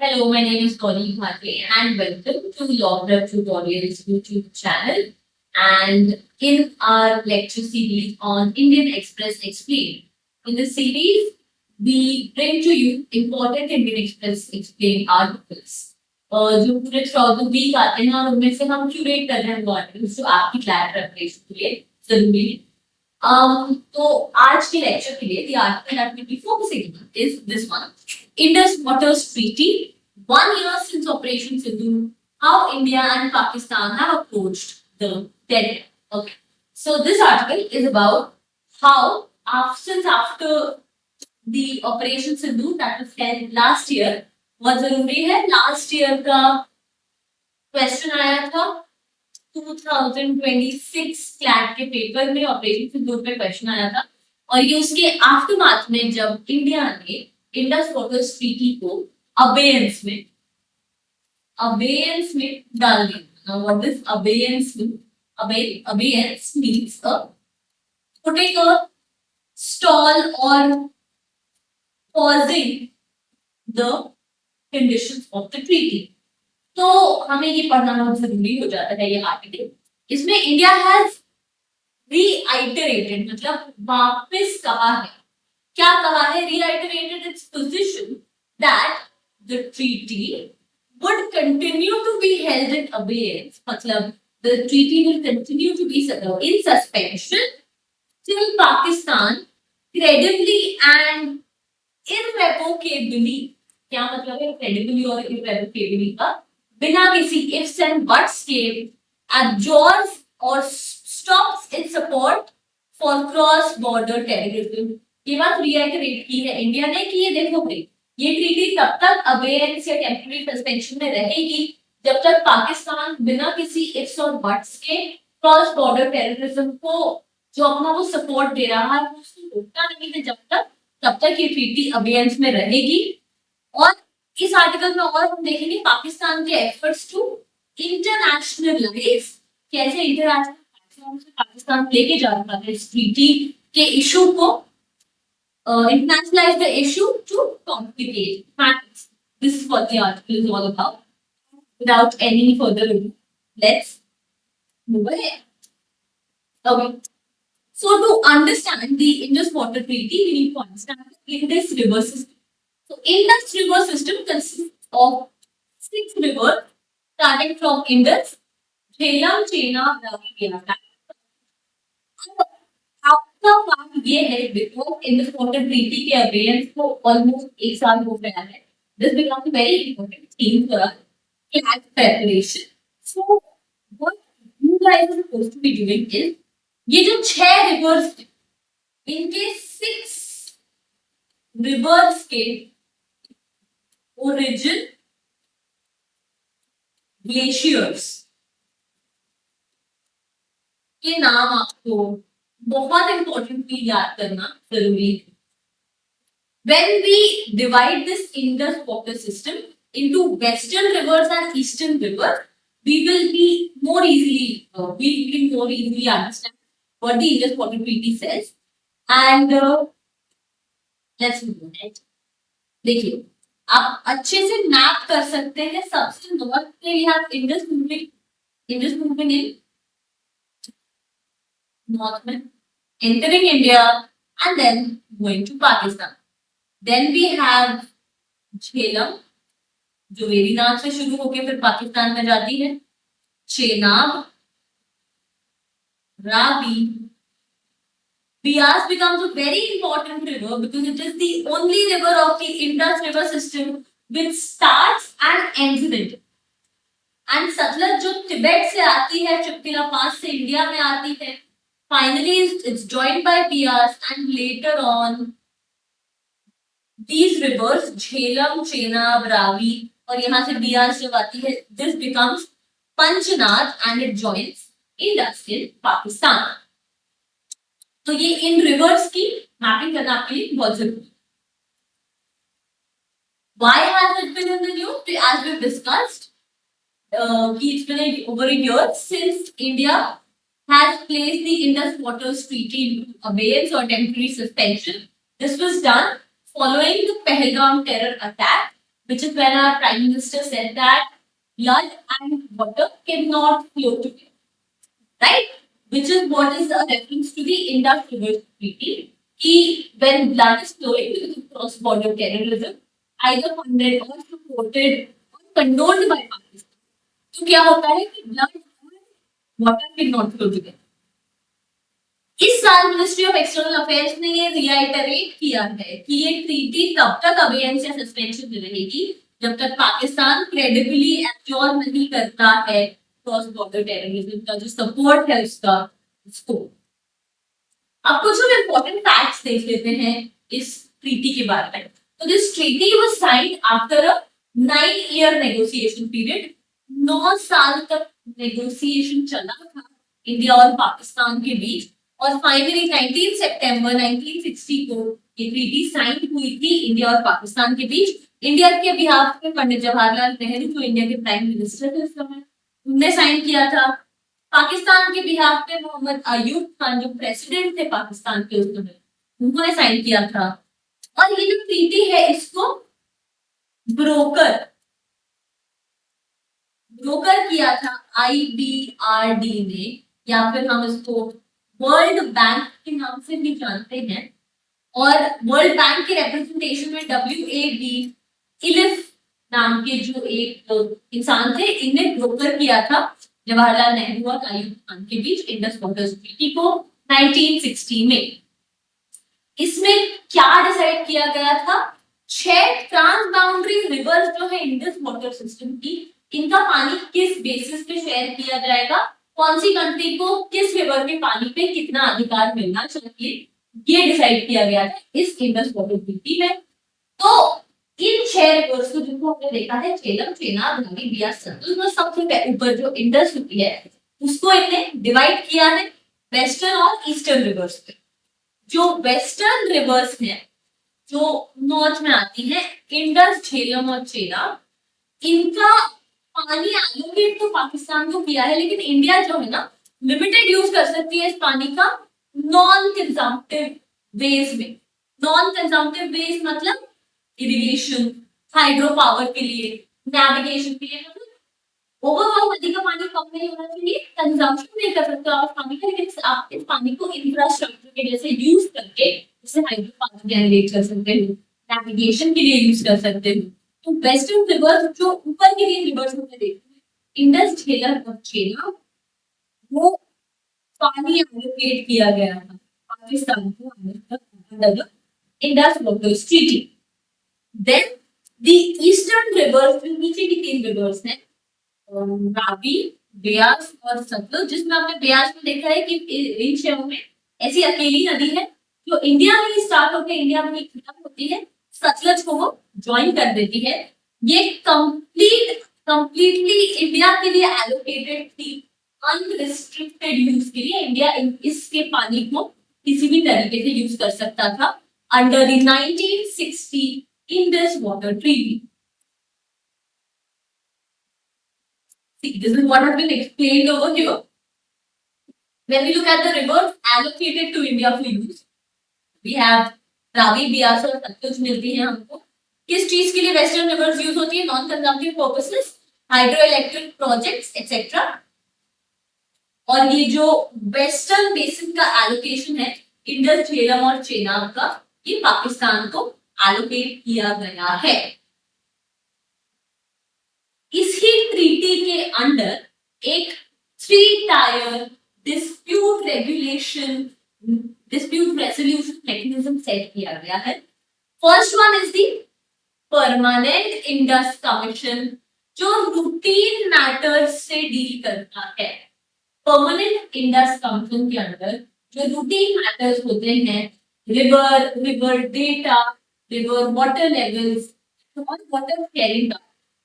Hello, my name is Colleen Bharti and welcome to Law Prep Tutorials YouTube channel. And in our lecture series on Indian Express Explained, in this series, we bring to you important Indian Express Explained articles. जो पूरे throughout the week आते हैं और उनमें से हम curate कर रहे हैं वो articles जो आपकी class preparation के लिए जरूरी है. तो आज के लेक्चर के लिए the article that we'll be focusing on is this one. Indus Waters Treaty, 1 year since Operation Sindhu, how India and Pakistan have approached the deadline. Okay. So this article is about how since after the Operation Sindhu that was held last year, बहुत जरूरी है last year का question आया था 2026 CLAT के paper में operation सिंदूर पे question आया था और ये उसके आफ्टरमाथ में जब इंडिया ने इंडस वाटर्स ट्रीटी को अबेयंस में डाल दिया. What is abeyance mean? Abeyance means putting a stall और pausing the conditions of the treaty. तो हमें ये पढ़ना बहुत जरूरी हो जाता है ये आर्टिकल. इसमें इंडिया हैज रीआइटरेटेड मतलब वापस कहा है. क्या कहा है? रीआइटरेटेड its position that the treaty would continue to be held in abeyance. मतलब the treaty will continue to be in suspension till Pakistan credibly and irrevocably. क्या मतलब है credibly और irrevocably का? बिना किसी ifs and buts के abjures or stops its support for cross border terrorism. ये बात reiterate की है इंडिया ने कि ये देखो भाई ये ट्रीटी तब तक अबेयंस या टेम्पररी सस्पेंशन में रहेगी जब तक पाकिस्तान बिना किसी ifs और buts के क्रॉस बॉर्डर टेररिज्म को जो अपना वो सपोर्ट दे रहा है उसको रोकता नहीं है तब तक ये ट्रीटी अबेयंस में रहेगी. और इस आर्टिकल में और हम देखेंगे पाकिस्तान के एफर्ट्स टू इंटरनेशनलाइज कैसे इंटरनेशनल प्लेटफॉर्म से पाकिस्तान लेके जा रहा है इस ट्रीटी के इशू को internationalize the issue to complicate matters. This is what the article is all about. Without any further ado, let's move ahead. Okay. So to understand the Indus Water Treaty, we need to understand the Indus River system. So Indus River system consists of 6 rivers starting from Indus, Jhelum, Chenab, Ravi, Bias. आपका काम ये है because Indus water treaty के abeyance को almost 1 साल हो गया है. This becomes very important theme for us class preparation. So what you guys are supposed to be doing is ये जो 6 रिवर्स इनके 6 रिवर्स के ओरिजिन ग्लेशियर्स के नाम आपको बहुत इंपॉर्टेंटली याद करना जरूरी है. When we divide this Indus water system into western rivers and eastern rivers, we will more easily understand what the Indus water treaty says. And let's move ahead. देखिए आप अच्छे से मैप कर सकते हैं. सबसे नॉर्थ पे we have Indus moving in north में entering India and then going to Pakistan. Then we have Jhelum जो वेरीनाथ से शुरू होकर फिर पाकिस्तान में जाती है. Chenab, Ravi, Bias becomes a very important river because it is the only river of the Indus river system which starts and ends in India. And Satluj जो तिब्बत से आती है चुटकिला पास से इंडिया में आती है. Finally, it's joined by Bias and later on these rivers Jhelum, Chenab, Ravi और यहाँ से Bias जब आती है this becomes Panchnath and it joins Indus in Pakistan. तो ये इन रिवर्स की मैपिंग करना आपके लिए बहुत जरूरी है. Why has it been in the news? As we've discussed, it's been over a year since India has placed the Indus Waters Treaty into abeyance or temporary suspension. This was done following the Pahalgam terror attack which is when our Prime Minister said that blood and water cannot flow together, right? Which is what is a reference to the Indus River Treaty. When blood is flowing because of cross-border terrorism, either funded or supported or condoned by Pakistan, तो क्या होता है कि blood और water cannot flow together. इस साल ministry of external affairs ने ये रिआइटरेट किया है कि ये ट्रीटी तब तक अबेयंस या सस्पेंशन में रहेगी जब तक पाकिस्तान क्रेडिबली एश्योर नहीं करता है क्रॉस बॉर्डर टेररिज्म का जो सपोर्ट है उसका उसको. अब कुछ हम इंपॉर्टेंट फैक्ट्स देख लेते हैं इस ट्रीटी के बारे में. तो this treaty was signed after a 9-year negotiation period. 9 साल तक नेगोशिएशन चला था इंडिया और पाकिस्तान के बीच और फाइनली 19 सितंबर 1960 को ये ट्रीटी साइन हुई थी इंडिया और पाकिस्तान के बीच. इंडिया के बिहाफ में पंडित जवाहरलाल नेहरू जो इंडिया के प्राइम मिनिस्टर थे उस समय उनने साइन किया था. पाकिस्तान के बिहाफ में मोहम्मद अयूब खान जो प्रेसिडेंट थे पाकिस्तान के उस समय उन्होंने साइन किया था. और ये जो ट्रीटी है इसको ब्रोकर किया था IBRD ने, या फिर हम इसको वर्ल्ड बैंक के नाम से भी जानते हैं. और वर्ल्ड बैंक के रिप्रेजेंटेशन में WAD इलिफ नाम के जो एक इंसान थे इन्हें ब्रोकर किया था जवाहरलाल नेहरू और अयूब खान के बीच इंडस वाटर ट्रीटी को 1960 में. इसमें क्या डिसाइड किया गया था? 6 ट्रांस बाउंड्री रिवर्स जो है इंडस वाटर सिस्टम की, इनका पानी किस बेसिस पे शेयर किया जाएगा, कौन सी कंट्री को किस रिवर के पानी पे कितना अधिकार मिलना चाहिए, ये डिसाइड किया गया था इस इंडस वाटर ट्रीटी में. तो इन 6 रिवर्स को जिनको हमने देखा है झेलम, चेनाब, रावी, बियास, सतलुज में सबसे ऊपर जो इंडस होती है उसको इन्होंने डिवाइड किया है वेस्टर्न और ईस्टर्न रिवर्स पे. जो वेस्टर्न रिवर्स है जो नॉर्थ में आती है इंडस, झेलम और चेनाब, इनका पानी एलोकेट तो पाकिस्तान को किया है लेकिन इंडिया जो है ना लिमिटेड यूज कर सकती है इस पानी का नॉन कंजम्पटिव वेज में. नॉन कंजम्पटिव वेज मतलब इरिगेशन, हाइड्रो पावर के लिए, नेविगेशन के लिए. मतलब ओवरऑल नदी का पानी कम नहीं होना चाहिए, कंजम्पशन नहीं कर सकते आप पानी का, लेकिन आप इस पानी को इंफ्रास्ट्रक्चर के जैसे यूज करके जैसे हाइड्रो पावर जनरेट कर सकते हो, नेविगेशन के लिए यूज कर सकते हो. तो वेस्टर्न रिवर्स जो ऊपर के लिए रिवर्स हमने देखे इंडस, झेलम और चेनाब, वो पानी एलोकेट किया गया था पाकिस्तान को under Indus water treaty. Then the eastern rivers जो नीचे की 3 रिवर्स हैं रावी, ब्यास और सतलुज, जिसमें आपने ब्यास में देखा है कि इन शहरों में ऐसी अकेली नदी है जो इंडिया में ही स्टार्ट होकर इंडिया में खत्म होती है, सतलुज को वो ज्वाइन कर देती है. ये कंप्लीटली इंडिया के लिए एलोकेटेड थी अनरिस्ट्रिक्टेड यूज के लिए. इंडिया इसके पानी को किसी भी तरीके से यूज कर सकता था under the 1960 Indus Water Treaty. See, this is what has been explained over here. When we look at the rivers allocated to India for use, we have Ravi, Bias और सतलुज मिलती है हमको. किस चीज के लिए वेस्टर्न रिवर्स यूज होती है? Non consumptive purposes, hydro electric projects etcetera. और ये जो वेस्टर्न बेसिन का एलोकेशन है इंडस, झेलम और चेनाब का, ये पाकिस्तान को एलोकेट किया गया है. इसी ट्रीटी के अंडर एक 3 tyre dispute resolution mechanism set किया गया है. First one is the permanent Indus commission जो रूटीन मैटर्स से डील करता है. परमानेंट इंडस कमीशन के अंदर जो रूटीन मैटर्स होते हैं river data, river water levels और वाटर शेयरिंग का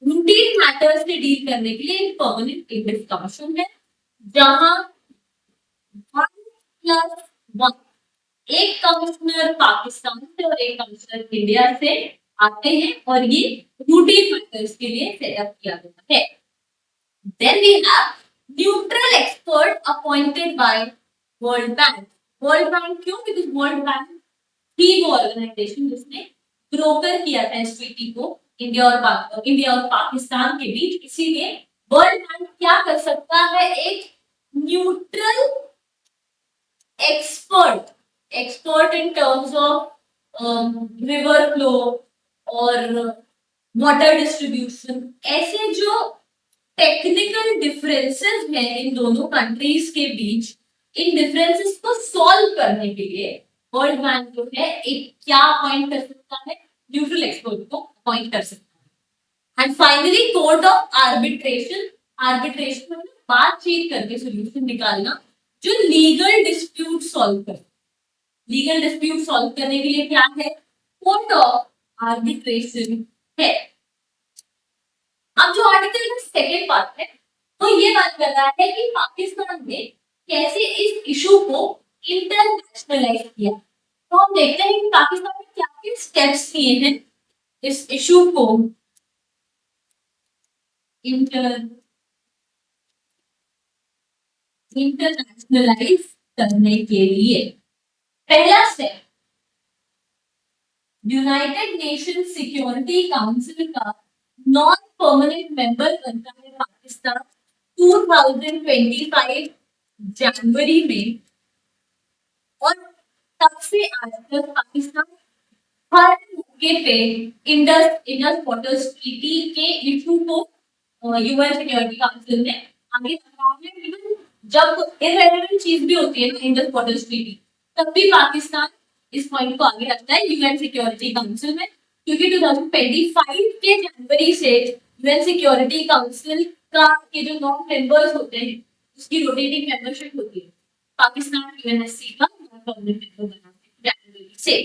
रूटीन मैटर्स से डील करने के लिए एक परमानेंट इंडस कमीशन है जहां 1+1 एक कमिश्नर पाकिस्तान से और एक कमिश्नर इंडिया से आते हैं और ये रूटीन मैटर्स के लिए सेटअप किया गया है. Then we have neutral expert appointed by world bank. World bank क्यों? बिकॉज वर्ल्ड बैंक थी वो ऑर्गेनाइजेशन जिसने ब्रोकर किया था इस ट्रीटी को इंडिया और पाकिस्तान के बीच। इसीलिए वर्ल्ड बैंक क्या कर सकता है, एक neutral expert in terms of river flow और वाटर डिस्ट्रीब्यूशन, ऐसे जो टेक्निकल डिफरेंसेस हैं इन दोनों कंट्रीज के बीच, इन डिफरेंसेस को सॉल्व करने के लिए वर्ल्ड बैंक जो है एक क्या अपॉइंट कर सकता है, न्यूट्रल एक्सपर्ट को अपॉइंट कर सकता है। And finally court of arbitration, arbitration मतलब बातचीत करके सोल्यूशन निकालना, जो लीगल डिस्प्यूट सॉल्व कर, लीगल डिस्प्यूट सॉल्व करने के लिए क्या है, कोर्ट ऑफ आर्बिट्रेशन है। अब जो आर्टिकल का सेकेंड पार्ट है वो ये बात कर रहा है कि पाकिस्तान ने कैसे इस इशू को इंटरनेशनलाइज किया। तो हम देखते हैं कि पाकिस्तान ने क्या क्या स्टेप्स लिए हैं इस इशू को इंटरनेशनलाइज करने के लिए। पहला step, United nation security council का नॉन परमानेंट मेंबर बनता है पाकिस्तान 2025 जनवरी में, और तब से आज तक पाकिस्तान हर मौके पे इंडस वाटर ट्रीटी के इशू को यूएन सिक्योरिटी काउंसिल में आगे रखा है। इवन जब इररिलेवेंट चीज भी होती है ना इंडस वाटर ट्रीटी, तब भी पाकिस्तान इस पॉइंट को आगे रखता है यूएन सिक्योरिटी काउंसिल में, क्योंकि 2025 के जनवरी से यूएन सिक्योरिटी काउंसिल का के जो नॉन मेंबर्स होते हैं उसकी रोटेटिंग मेंबरशिप होती है। पाकिस्तान यूएनएससी का नॉन परमानेंट मेंबर बना है जनवरी से।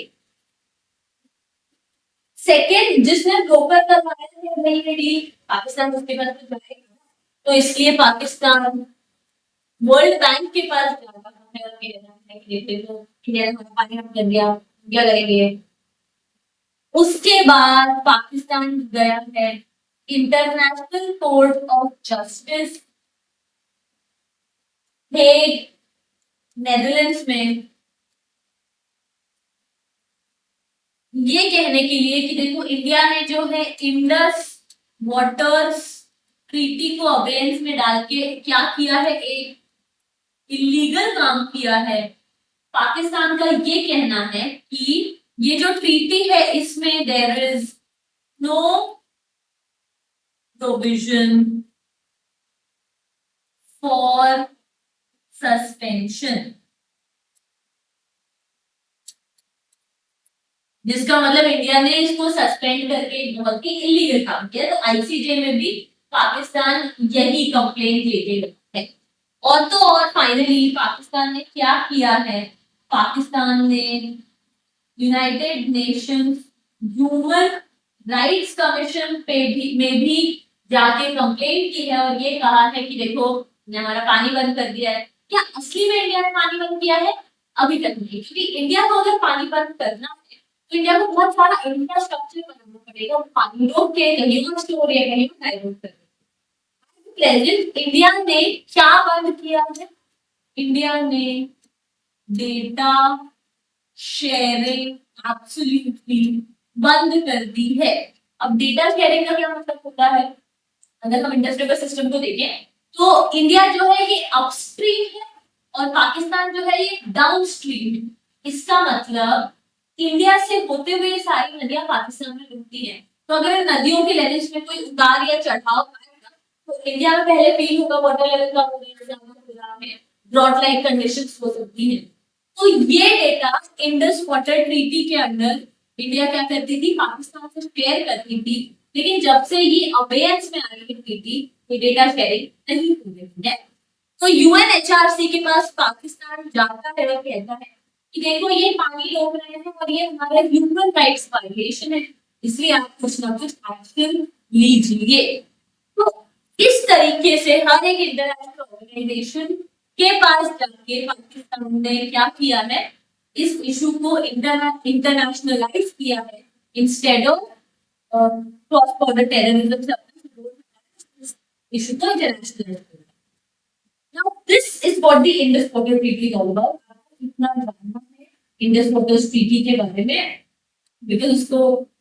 सेकेंड, जिसने ब्रोकर करवाया है नई डील, पाकिस्तान उसके पास तो जाएगा, तो इसलिए पाकिस्तान वर्ल्ड बैंक के पास जा रहा है और कह रहा है कि देखो इंडिया ने पानी हम कर दिया, क्या करेंगे। उसके बाद पाकिस्तान गया है international court of justice Hague, Netherlands में, ये कहने के लिए कि देखो इंडिया ने जो है इंडस वाटर्स ट्रीटी को अबेंस में डाल के क्या किया है, एक इलीगल काम किया है। पाकिस्तान का ये कहना है कि ये जो ट्रीटी है इसमें there is no provision for suspension, जिसका मतलब इंडिया ने इसको सस्पेंड करके बहुत ही इलीगल काम किया। तो आईसीजे में भी पाकिस्तान यही कंप्लेंट लेके गया है। और तो और फाइनली पाकिस्तान ने क्या किया है, पाकिस्तान ने United Nations human rights commission में भी जाके कंप्लेंट की है और ये कहा है कि देखो ने हमारा पानी बंद कर दिया है। क्या असली में इंडिया ने पानी बंद किया है? अभी तक नहीं, क्योंकि इंडिया को अगर पानी बंद करना है तो इंडिया को बहुत सारा इंफ्रास्ट्रक्चर बनाना पड़ेगा, पानी रोक के कहीं और स्टोर या कहीं और डाइवर्ट कर। प्रेजेंट इंडिया ने क्या बंद किया है? इंडिया ने डेटा शेयरिंग एब्सोल्युटली बंद कर दी है। अब डेटा शेयरिंग का क्या मतलब होता है? अगर हम इंडस्ट्रियल सिस्टम को देखें तो इंडिया जो है ये अपस्ट्रीम है और पाकिस्तान जो है ये डाउनस्ट्रीम। इसका मतलब इंडिया से होते हुए सारी नदियां पाकिस्तान में डूबती हैं। तो अगर नदियों के लेवल्स में कोई उतार या चढ़ाव आएगा तो इंडिया में पहले फील होगा, वाटर लेवल कम हो गया, ड्रॉट लाइक कंडीशंस हो सकती हैं। तो ये डेटा इंडस वाटर ट्रीटी के अंदर इंडिया क्या करती थी, पाकिस्तान से शेयर करती थी, लेकिन जब से ये अबेयंस में आई है ट्रीटी, ये डेटा शेयरिंग नहीं हो रही है। तो यूएनएचआरसी के पास पाकिस्तान जाता है और कहता है कि देखो ये पानी रोक रहे हैं और ये हमारे ह्यूमन राइट्स वायलेशन है, इसलिए आप कुछ ना कुछ एक्शन लीजिए। तो इस तरीके से हर एक इंटरनेशनल ऑर्गेनाइजेशन के पास जाके पाकिस्तान ने क्या किया है, इस इशू को इंटरनेशनलाइज किया है instead of cross border terrorism issue को इंटरनेशनलाइज किया। Now this is what the Indus Water Treaty is all about. आपको इतना जानना है इंडस वाटर ट्रीटी के बारे में। बिकॉज उसको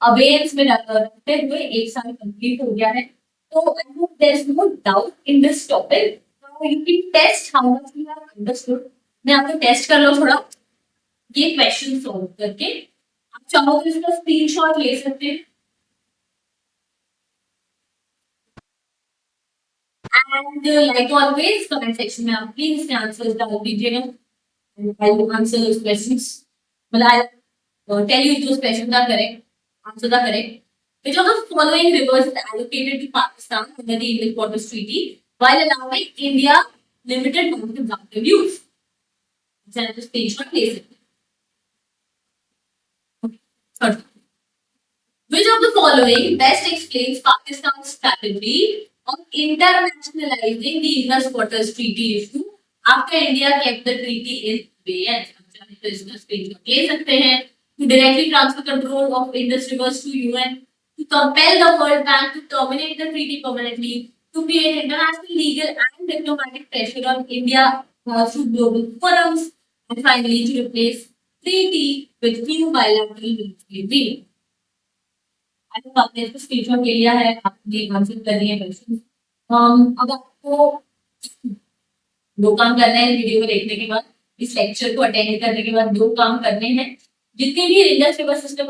अवेयर्स में रखते हुए 1 साल कंप्लीट हो गया है. तो I hope there is no doubt in this topic. You can test how much you have understood. मैं आपको टेस्ट कर लो थोड़ा ये क्वेश्चन सॉल्व करके. आप चाहो तो इसका स्क्रीनशॉट ले सकते हैं. And like always comment section में आप प्लीज इसके आंसर्स डाल दीजिएगा. I will answer those questions. मतलब I tell you those questions are correct. Answer are correct. Which of the following rivers is allocated to Pakistan under the English Waters Treaty while allowing India limited non-consumptive use? Just screenshot ले सकते हैं. Third. Which of the following best explains Pakistan's strategy of internationalizing the Indus Waters Treaty issue after India kept the treaty in abeyance? तो इसका screenshot ले सकते हैं. To directly transfer control of Indus rivers to UN, to compel the World Bank to terminate the treaty permanently, to create international legal and diplomatic pressure on India through global forums, and finally to replace treaty with new bilateral agreement. अब आपने इसको screenshot ले लिया है. आपने answer कर दिए question. अब आपको 2 काम करना है वीडियो को देखने के बाद. इस लेक्चर को अटेंड करने के बाद 2 काम करने हैं. जितने भी इंडस रिवर सिस्टम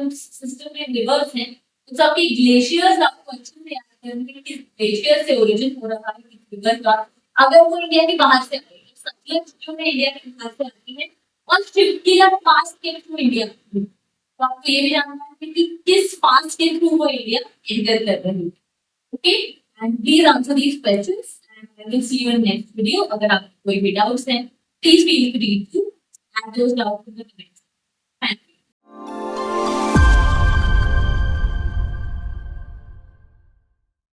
में रिवर्स हैं उन सबके ग्लेशियर्स आपको अच्छे से याद करने किस ग्लेशियर से ओरिजिन हो रहा है किस रिवर का. अगर वो इंडिया के बाहर से आए तो सतलज जो है इंडिया के बाहर से आती है और शिवकीला पास के थ्रू इंडिया. तो आपको ये भी जानना है कि किस पास के थ्रू वो इंडिया एंटर कर रही है. Okay and please answer these questions and I will see you in next video. अगर आपको कोई भी डाउट्स हैं please feel free to add those doubts in the comment.